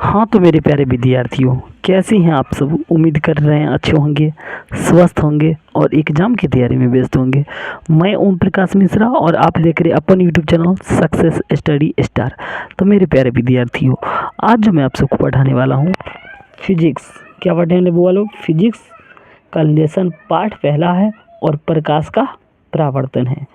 हाँ तो मेरे प्यारे विद्यार्थियों, कैसे हैं आप सब। उम्मीद कर रहे हैं अच्छे होंगे, स्वस्थ होंगे और एग्ज़ाम की तैयारी में व्यस्त होंगे। मैं ओम प्रकाश मिश्रा और आप देख रहे हैं अपन YouTube channel success study star. तो मेरे प्यारे विद्यार्थियों, आज जो मैं आप सबको पढ़ाने वाला हूँ फिजिक्स। क्या पढ़ाने वाला हूँ? फिजिक्स का लेसन पार्ट पहला है और प्रकाश का परावर्तन है।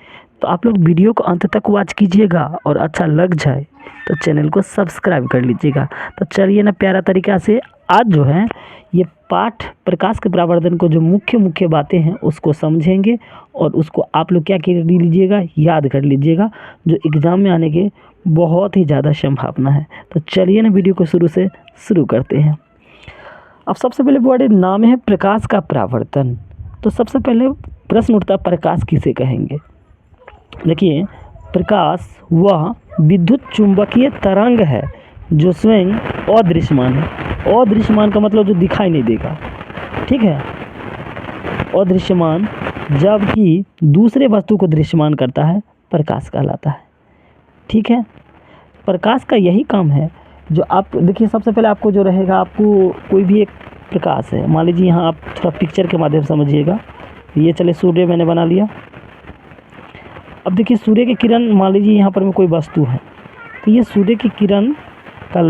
तो आप लोग वीडियो को अंत तक वॉच कीजिएगा और अच्छा लग जाए तो चैनल को सब्सक्राइब कर लीजिएगा। तो चलिए ना, प्यारा तरीक़ा से आज जो है ये पाठ प्रकाश के परावर्तन को जो मुख्य बातें हैं उसको समझेंगे और उसको आप लोग क्या कर लीजिएगा, याद कर लीजिएगा, जो एग्ज़ाम में आने के बहुत ही ज़्यादा संभावना है। तो चलिए ना, वीडियो को शुरू करते हैं। अब सबसे पहले वर्ड नाम है प्रकाश का परावर्तन। तो सबसे पहले प्रश्न उठता, प्रकाश किसे कहेंगे। देखिए, प्रकाश वह विद्युत चुंबकीय तरंग है जो स्वयं अदृश्यमान है। अदृश्यमान का मतलब जो दिखाई नहीं देगा, ठीक है। अदृश्यमान जबकि दूसरे वस्तु को दृश्यमान करता है, प्रकाश कहलाता है, ठीक है। प्रकाश का यही काम है जो आप देखिए। सबसे पहले आपको जो रहेगा, आपको कोई भी एक प्रकाश है, मान लीजिए यहाँ आप थोड़ा पिक्चर के माध्यम से समझिएगा। ये चले सूर्य मैंने बना लिया। अब देखिए सूर्य की किरण, मान लीजिए यहाँ पर में कोई वस्तु है, तो ये सूर्य की किरण का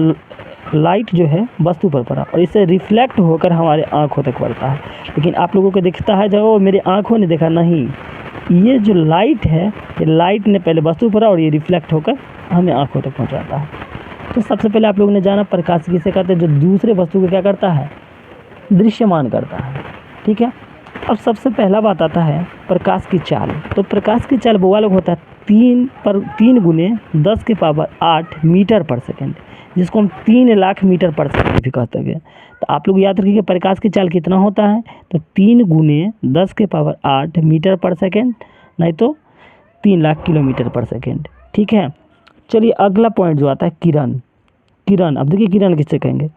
लाइट जो है वस्तु पर पड़ा और इससे रिफ्लेक्ट होकर हमारे आँखों तक पड़ता है। लेकिन आप लोगों को दिखता है जो मेरे आँखों ने देखा, नहीं, ये जो लाइट है, ये लाइट ने पहले वस्तु पर पड़ा और ये रिफ्लेक्ट होकर हमें आँखों तक पहुँचाता है। तो सबसे पहले आप लोगों ने जाना प्रकाश किसे कहते हैं, जो दूसरे वस्तु को क्या करता है, दृश्यमान करता है, ठीक है। अब सबसे पहला बात आता है प्रकाश की चाल। तो प्रकाश की चाल वो अलग होता है 3 गुने 10 के पावर 8 मीटर पर सेकेंड, जिसको हम 3 लाख मीटर पर सेकेंड भी कहते हैं। तो आप लोग याद रखिए प्रकाश की चाल कितना होता है, तो 3 गुने 10 के पावर 8 मीटर पर सेकेंड, नहीं तो 3 लाख किलोमीटर पर सेकेंड, ठीक है। चलिए अगला पॉइंट जो आता है किरण। किरण, अब देखिए किरण किससे कहेंगे,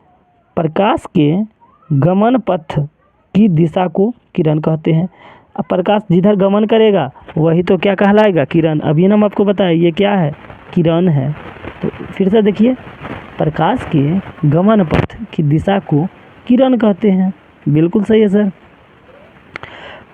प्रकाश के गमन पथ की दिशा को किरण कहते हैं। अब प्रकाश जिधर गमन करेगा वही तो क्या कहलाएगा, किरण। अभी ना हम आपको बताएं ये क्या है, किरण है। तो फिर से देखिए, प्रकाश के गमन पथ की दिशा को किरण कहते हैं। बिल्कुल सही है सर।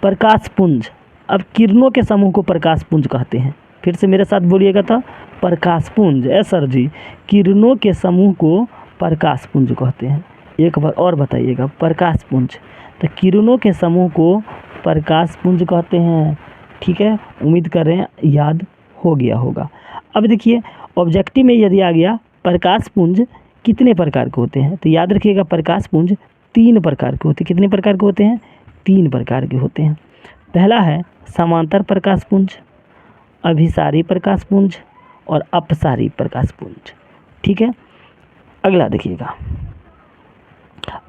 प्रकाश पुंज, अब किरणों के समूह को प्रकाश पुंज कहते हैं। फिर से मेरे साथ बोलिएगा, तो प्रकाश पुंज, सर जी, किरणों के समूह को प्रकाश पुंज कहते हैं। एक बार और बताइएगा, प्रकाश पुंज। तो किरणों के समूह को प्रकाश पुंज कहते हैं, ठीक है। उम्मीद कर रहे हैं याद हो गया होगा। अब देखिए ऑब्जेक्टिव में यदि आ गया प्रकाश पुंज कितने प्रकार के होते हैं, तो याद रखिएगा प्रकाश पुंज 3 प्रकार के होते हैं। कितने प्रकार के होते हैं, 3 प्रकार के होते हैं। पहला है समांतर प्रकाश पुंज, अभिसारी प्रकाश पुंज और अपसारी प्रकाश पुंज, ठीक है। अगला देखिएगा,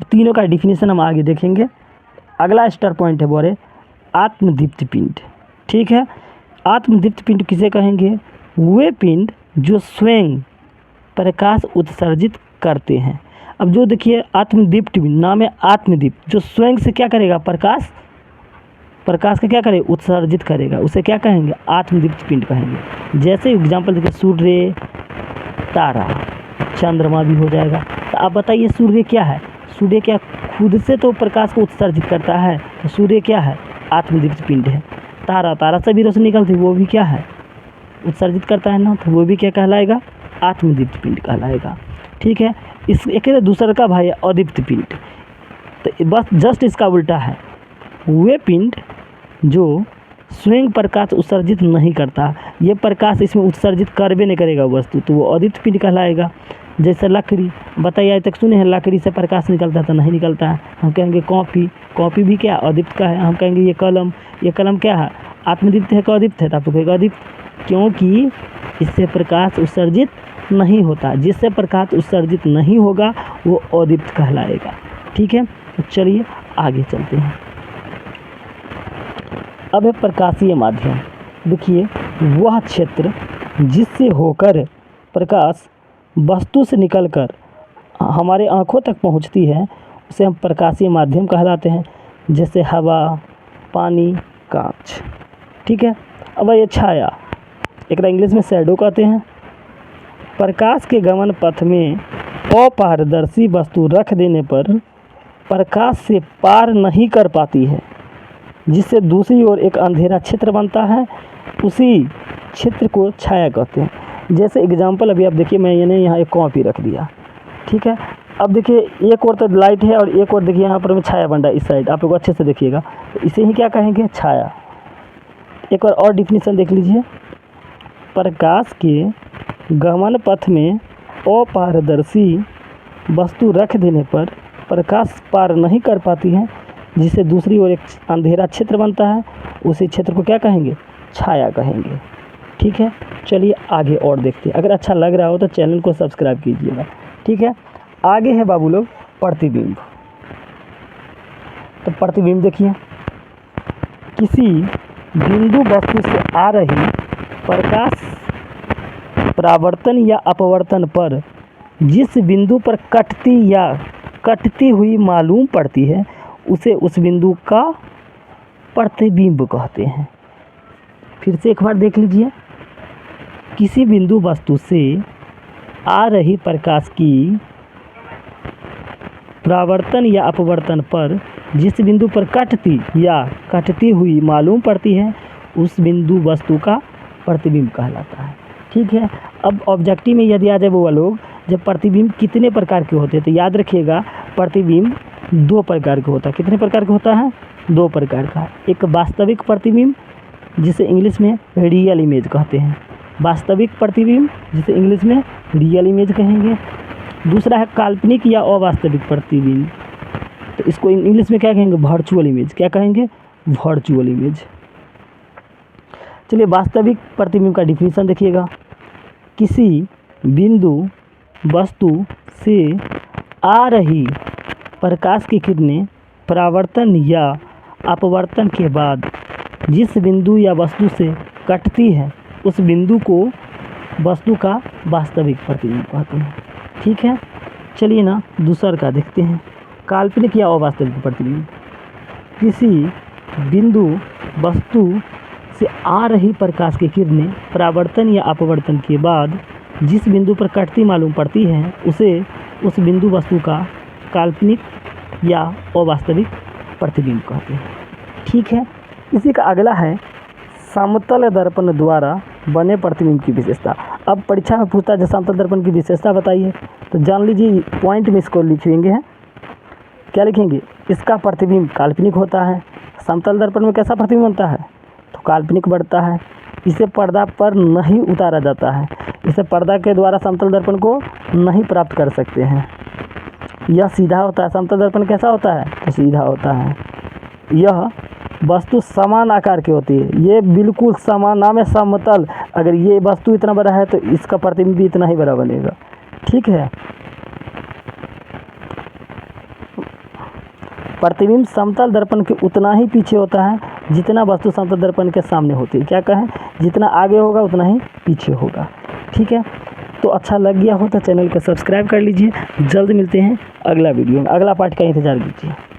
तीनों का डिफिनीशन हम आगे देखेंगे। अगला स्टार पॉइंट है बोरे आत्मदीप्त पिंड, ठीक है। आत्मदीप्त पिंड किसे कहेंगे, वे पिंड जो स्वयं प्रकाश उत्सर्जित करते हैं। अब जो देखिए आत्मदीप्त पिंड, नाम है आत्मदीप्त, जो स्वयं से क्या करेगा, प्रकाश का क्या करेगा, उत्सर्जित करेगा, उसे क्या कहेंगे, आत्मदीप्त पिंड कहेंगे। जैसे एग्जाम्पल देखिए सूर्य, तारा, चंद्रमा भी हो जाएगा। तो आप बताइए सूर्य क्या है, सूर्य क्या खुद से तो प्रकाश को उत्सर्जित करता है, तो सूर्य क्या है, आत्मदीप्त पिंड है। तारा से भी रोशनी निकलती है, वो भी क्या है, उत्सर्जित करता है ना, तो वो भी क्या कहलाएगा, आत्मदीप्त पिंड कहलाएगा, ठीक है। इस एक दूसरा का भाई है अदीप्त पिंड। तो बस जस्ट इसका उल्टा है, वे पिंड जो स्वयं प्रकाश उत्सर्जित नहीं करता, ये प्रकाश इसमें उत्सर्जित करबे नहीं करेगा वस्तु, तो वो अदीप्त पिंड कहलाएगा। जैसे लकड़ी, बताइए आज तक सुने हैं लकड़ी से प्रकाश निकलता है, तो नहीं निकलता है। हम कहेंगे कॉपी भी क्या अदीप्त का है। हम कहेंगे ये कलम क्या है, आत्मदीप्त है कि अदीप्त है, तो आप कहेंगे अदीप्त, क्योंकि इससे प्रकाश उत्सर्जित नहीं होता। जिससे प्रकाश उत्सर्जित नहीं होगा वो अदीप्त कहलाएगा, ठीक है। तो चलिए आगे चलते हैं। अब है प्रकाशीय माध्यम। देखिए वह क्षेत्र जिससे होकर प्रकाश वस्तु से निकलकर हमारे आँखों तक पहुँचती है उसे हम प्रकाशीय माध्यम कहलाते हैं। जैसे हवा, पानी, कांच, ठीक है। अब ये छाया, एक इंग्लिश में शैडो कहते हैं। प्रकाश के गमन पथ में अपारदर्शी वस्तु रख देने पर प्रकाश से पार नहीं कर पाती है, जिससे दूसरी ओर एक अंधेरा क्षेत्र बनता है, उसी क्षेत्र को छाया कहते हैं। जैसे एग्जाम्पल अभी आप देखिए, मैंने यहाँ एक कॉपी रख दिया, ठीक है। अब देखिए एक और तो लाइट है और एक और देखिए यहाँ पर छाया बन रहा है इस साइड, आप लोग अच्छे से देखिएगा, तो इसे ही क्या कहेंगे, छाया। एक और डिफिनीशन देख लीजिए, प्रकाश के गमन पथ में अपारदर्शी वस्तु रख देने पर प्रकाश पार नहीं कर पाती है, जिससे दूसरी ओर एक अंधेरा क्षेत्र बनता है, उसी क्षेत्र को क्या कहेंगे, छाया कहेंगे। ठीक है, चलिए आगे और देखते हैं। अगर अच्छा लग रहा हो तो चैनल को सब्सक्राइब कीजिएगा। ठीक है, आगे है बाबू लोग प्रतिबिंब। तो प्रतिबिंब देखिए, किसी बिंदु वस्तु से आ रही प्रकाश परावर्तन या अपवर्तन पर जिस बिंदु पर कटती या कटती हुई मालूम पड़ती है, उसे उस बिंदु का प्रतिबिंब कहते हैं। फिर से एक बार देख लीजिए, किसी बिंदु वस्तु से आ रही प्रकाश की परावर्तन या अपवर्तन पर जिस बिंदु पर कटती या कटती हुई मालूम पड़ती है, उस बिंदु वस्तु का प्रतिबिंब कहलाता है। ठीक है, अब ऑब्जेक्टिव में यदि आ जाए वो लोग, जब प्रतिबिंब कितने प्रकार के होते हैं, तो याद रखिएगा प्रतिबिंब दो प्रकार का होता है। कितने प्रकार का होता है, दो प्रकार का। एक वास्तविक प्रतिबिंब, जिसे इंग्लिश में रियल इमेज कहते हैं, वास्तविक प्रतिबिंब जिसे इंग्लिश में रियल इमेज कहेंगे। दूसरा है काल्पनिक या अवास्तविक प्रतिबिंब, तो इसको इंग्लिश में क्या कहेंगे, वर्चुअल इमेज। क्या कहेंगे, वर्चुअल इमेज। चलिए वास्तविक प्रतिबिंब का डिफिनीशन देखिएगा, किसी बिंदु वस्तु से आ रही प्रकाश की किरणें परावर्तन या अपवर्तन के बाद जिस बिंदु या वस्तु से कटती है, उस बिंदु को वस्तु का वास्तविक प्रतिबिंब कहते हैं। ठीक है, चलिए ना दूसरा का देखते हैं, काल्पनिक या अवास्तविक प्रतिबिंब। किसी बिंदु वस्तु से आ रही प्रकाश की किरणें परावर्तन या अपवर्तन के बाद जिस बिंदु पर कटती मालूम पड़ती है, उसे उस बिंदु वस्तु का काल्पनिक या अवास्तविक प्रतिबिंब कहते हैं। ठीक है, इसी का अगला है समतल दर्पण द्वारा बने प्रतिबिंब की विशेषता। अब परीक्षा में पूछता है जो समतल दर्पण की विशेषता बताइए, तो जान लीजिए पॉइंट में इसको लिखेंगे हैं। क्या लिखेंगे, इसका प्रतिबिंब काल्पनिक होता है। समतल दर्पण में कैसा प्रतिबिंब बनता है, तो काल्पनिक बढ़ता है। इसे पर्दा पर नहीं उतारा जाता है, इसे पर्दा के द्वारा समतल दर्पण को नहीं प्राप्त कर सकते हैं। यह सीधा होता है। समतल दर्पण कैसा होता है, तो सीधा होता है। यह वस्तु समान आकार की होती है, ये बिल्कुल समान, नाम है समतल। अगर ये वस्तु इतना बड़ा है तो इसका प्रतिबिंब भी इतना ही बड़ा बनेगा। ठीक है, प्रतिबिंब समतल दर्पण के उतना ही पीछे होता है जितना वस्तु समतल दर्पण के सामने होती है। क्या कहें, जितना आगे होगा उतना ही पीछे होगा। ठीक है, तो अच्छा लग गया हो तो चैनल को सब्सक्राइब कर लीजिए। जल्द मिलते हैं अगला वीडियो में, अगला पार्ट का इंतज़ार कीजिए।